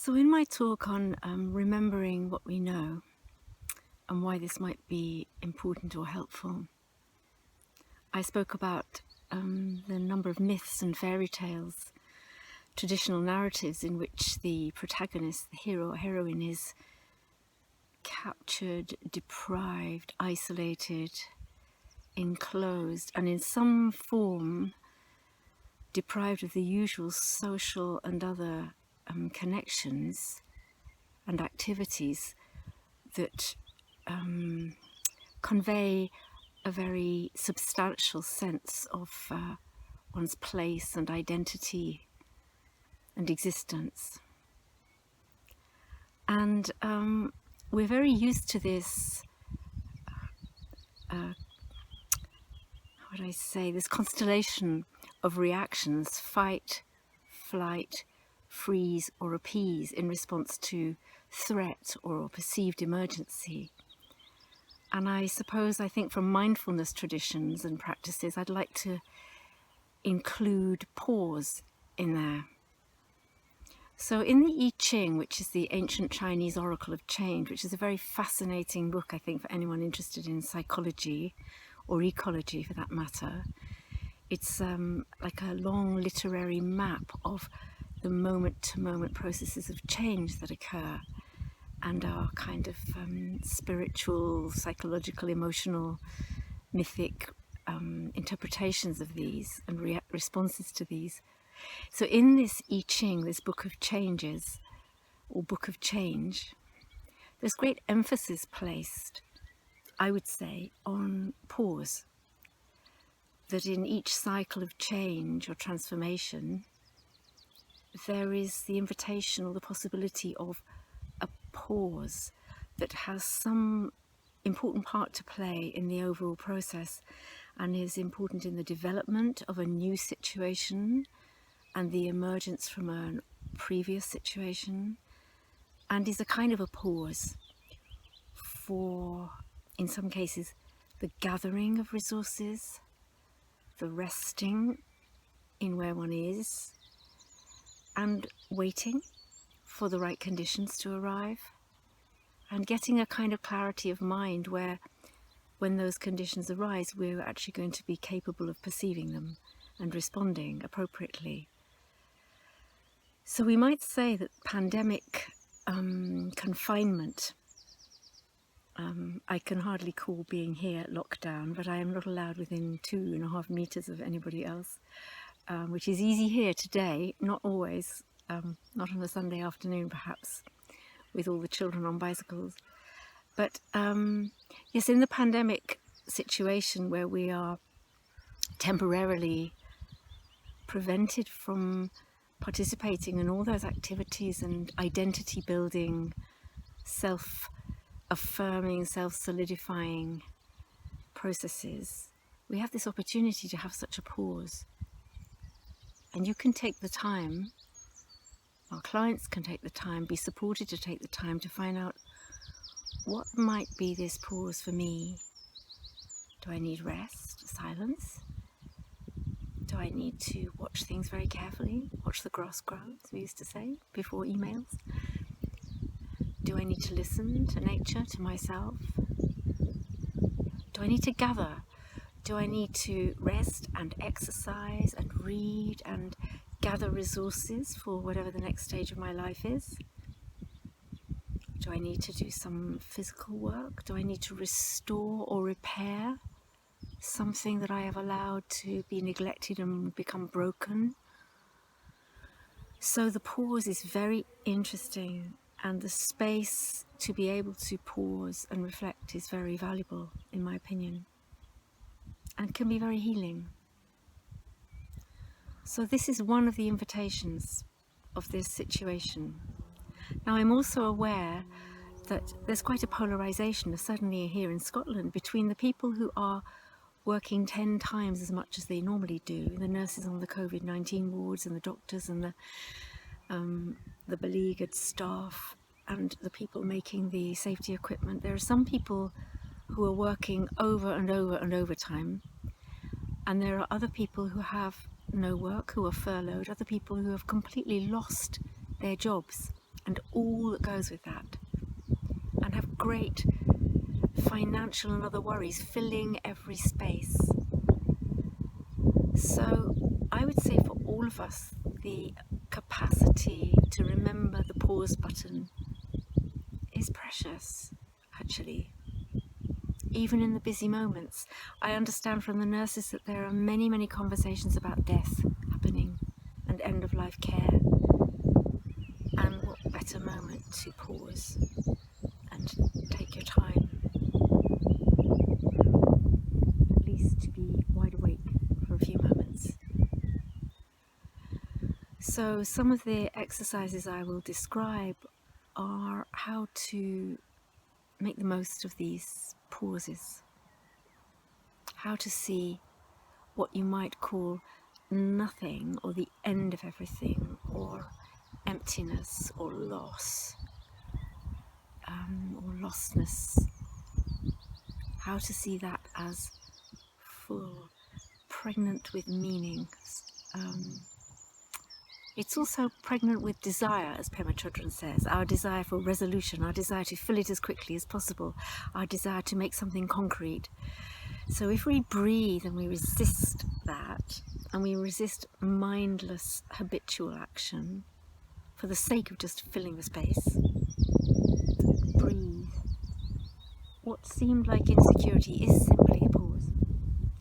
So in my talk on remembering what we know and why this might be important or helpful, I spoke about the number of myths and fairy tales, traditional narratives in which the protagonist, the hero or heroine, is captured, deprived, isolated, enclosed, and in some form deprived of the usual social and other connections and activities that convey a very substantial sense of one's place and identity and existence. And we're very used to this, how would I say, this constellation of reactions: fight, flight, freeze or appease in response to threat or perceived emergency. And I think from mindfulness traditions and practices, I'd like to include pause in there. So in the I Ching, which is the ancient Chinese oracle of change, which is a very fascinating book, I think, for anyone interested in psychology or ecology for that matter, it's like a long literary map of the moment-to-moment processes of change that occur and our kind of spiritual, psychological, emotional, mythic interpretations of these and responses to these. So in this I Ching, this book of changes, or book of change, there's great emphasis placed, I would say, on pause. That in each cycle of change or transformation, there is the invitation or the possibility of a pause that has some important part to play in the overall process and is important in the development of a new situation and the emergence from a previous situation, and is a kind of a pause for, in some cases, the gathering of resources, the resting in where one is, and waiting for the right conditions to arrive, and getting a kind of clarity of mind where, when those conditions arise, we're actually going to be capable of perceiving them and responding appropriately. So we might say that pandemic confinement, I can hardly call being here lockdown, but I am not allowed within 2.5 meters of anybody else, which is easy here today, not always, not on a Sunday afternoon perhaps, with all the children on bicycles. But yes, in the pandemic situation where we are temporarily prevented from participating in all those activities and identity building, self-affirming, self-solidifying processes, we have this opportunity to have such a pause. And you can take the time, our clients can take the time, be supported to take the time to find out what might be this pause for me. Do I need rest, silence? Do I need to watch things very carefully? Watch the grass grow, as we used to say before emails? Do I need to listen to nature, to myself? Do I need to gather? Do I need to rest and exercise and read and gather resources for whatever the next stage of my life is? Do I need to do some physical work? Do I need to restore or repair something that I have allowed to be neglected and become broken? So the pause is very interesting, and the space to be able to pause and reflect is very valuable, in my opinion, and can be very healing. So this is one of the invitations of this situation. Now, I'm also aware that there's quite a polarization, certainly here in Scotland, between the people who are working 10 times as much as they normally do, the nurses on the COVID-19 wards and the doctors and the beleaguered staff and the people making the safety equipment. There are some people who are working over and over and overtime, and there are other people who have no work, who are furloughed, other people who have completely lost their jobs and all that goes with that, and have great financial and other worries filling every space. So I would say for all of us, the capacity to remember the pause button is precious, actually. Even in the busy moments. I understand from the nurses that there are many, many conversations about death happening and end-of-life care. And what better moment to pause and take your time, at least to be wide awake for a few moments. So some of the exercises I will describe are how to make the most of these pauses, how to see what you might call nothing, or the end of everything, or emptiness, or loss, or lostness. How to see that as full, pregnant with meaning. It's also pregnant with desire, as Pema Chodron says, our desire for resolution, our desire to fill it as quickly as possible, our desire to make something concrete. So if we breathe and we resist that, and we resist mindless habitual action for the sake of just filling the space, breathe. What seemed like insecurity is simply a pause.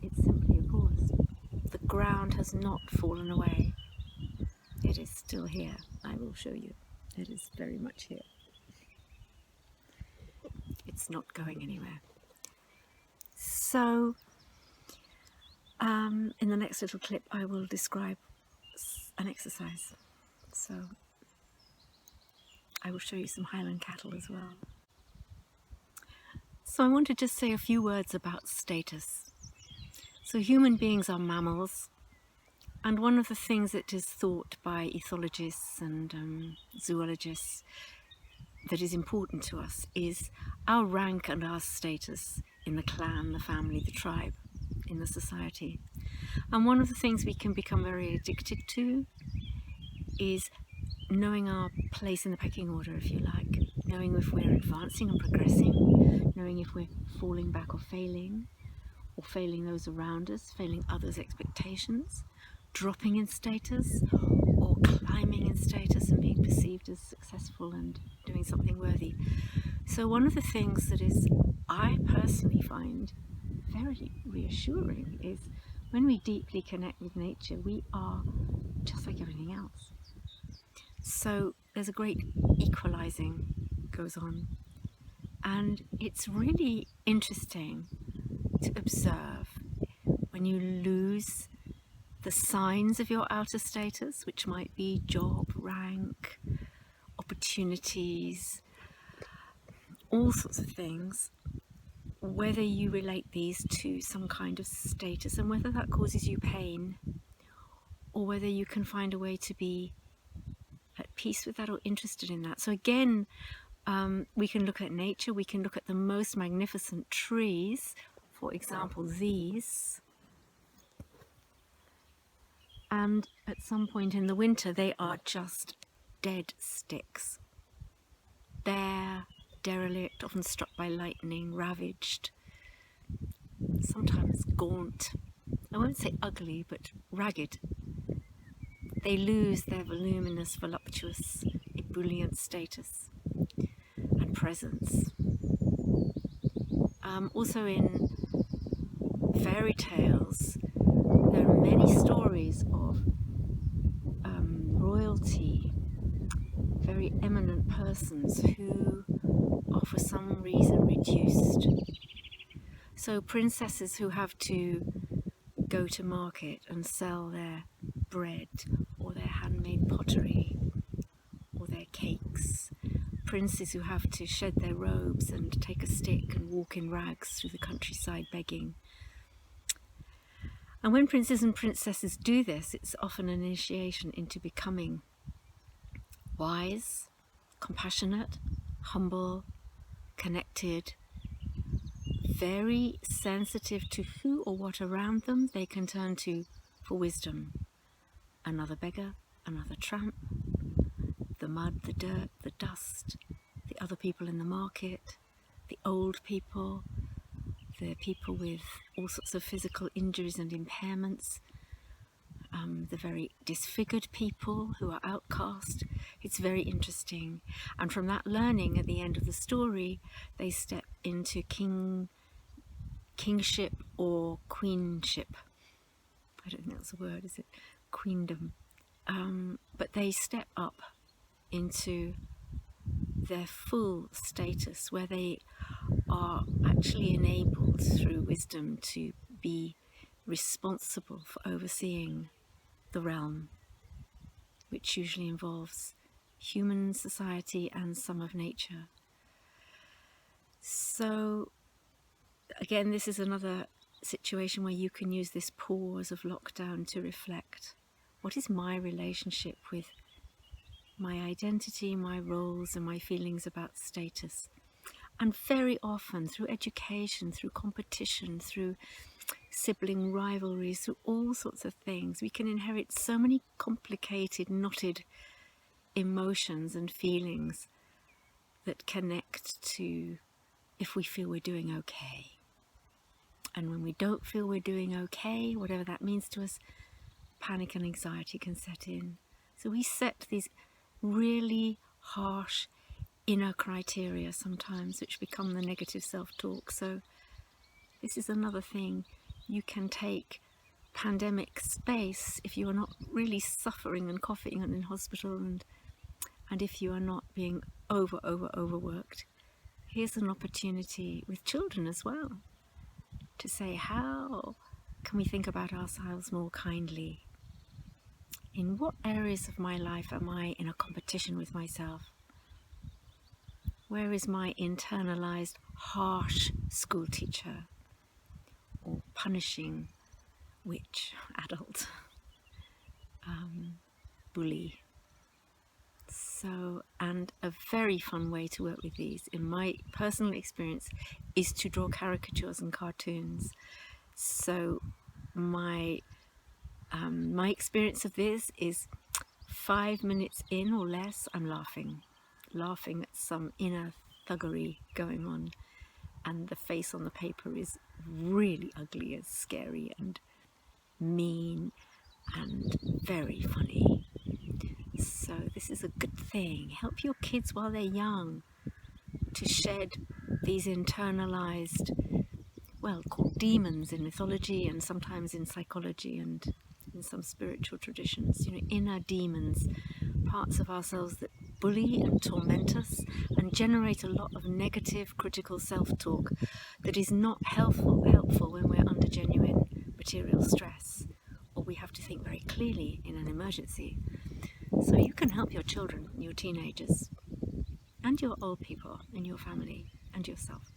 It's simply a pause. The ground has not fallen away. It is still here. I will show you. It is very much here. It's not going anywhere. So, in the next little clip, I will describe an exercise. So, I will show you some Highland cattle as well. So I want to just say a few words about status. So human beings are mammals, and one of the things that is thought by ethologists and zoologists that is important to us is our rank and our status in the clan, the family, the tribe, in the society. And one of the things we can become very addicted to is knowing our place in the pecking order, if you like, knowing if we're advancing and progressing, knowing if we're falling back or failing those around us, failing others' expectations, dropping in status or climbing in status and being perceived as successful and doing something worthy. So one of the things that I personally find very reassuring is when we deeply connect with nature, we are just like everything else. So there's a great equalizing goes on, and it's really interesting to observe when you lose the signs of your outer status, which might be job, rank, opportunities, all sorts of things, whether you relate these to some kind of status and whether that causes you pain, or whether you can find a way to be at peace with that or interested in that. So again, we can look at nature, we can look at the most magnificent trees, for example these, and at some point in the winter they are just dead sticks, bare, derelict, often struck by lightning, ravaged, sometimes gaunt. I won't say ugly, but ragged. They lose their voluminous, voluptuous, ebullient status and presence. Also in fairy tales, there are many stories of royalty, very eminent persons who are for some reason reduced. So princesses who have to go to market and sell their bread or their handmade pottery or their cakes. Princes who have to shed their robes and take a stick and walk in rags through the countryside begging. And when princes and princesses do this, it's often an initiation into becoming wise, compassionate, humble, connected, very sensitive to who or what around them they can turn to for wisdom. Another beggar, another tramp, the mud, the dirt, the dust, the other people in the market, the old people, the people with all sorts of physical injuries and impairments, the very disfigured people who are outcast. It's very interesting. And from that learning, at the end of the story, they step into kingship or queenship. I don't think that's a word, is it? Queendom. But they step up into their full status, where they are actually enabled through wisdom to be responsible for overseeing the realm, which usually involves human society and some of nature. So again, this is another situation where you can use this pause of lockdown to reflect. What is my relationship with my identity, my roles, and my feelings about status? And very often, through education, through competition, through sibling rivalries, through all sorts of things, we can inherit so many complicated, knotted emotions and feelings that connect to if we feel we're doing okay. And when we don't feel we're doing okay, whatever that means to us, panic and anxiety can set in. So we set these really harsh inner criteria sometimes, which become the negative self-talk. So this is another thing. You can take pandemic space if you are not really suffering and coughing and in hospital, and if you are not being overworked. Here's an opportunity with children as well to say, how can we think about ourselves more kindly? In what areas of my life am I in a competition with myself? Where is my internalized harsh school teacher or punishing witch, adult, bully? So, and a very fun way to work with these, in my personal experience, is to draw caricatures and cartoons. So my experience of this is 5 minutes in or less, I'm laughing at some inner thuggery going on, and the face on the paper is really ugly and scary and mean and very funny. So this is a good thing. Help your kids while they're young to shed these internalized, well, called demons in mythology and sometimes in psychology and in some spiritual traditions, inner demons, parts of ourselves that bully and torment us and generate a lot of negative critical self-talk that is not helpful when we're under genuine material stress, or we have to think very clearly in an emergency. So you can help your children, your teenagers, and your old people in your family and yourself.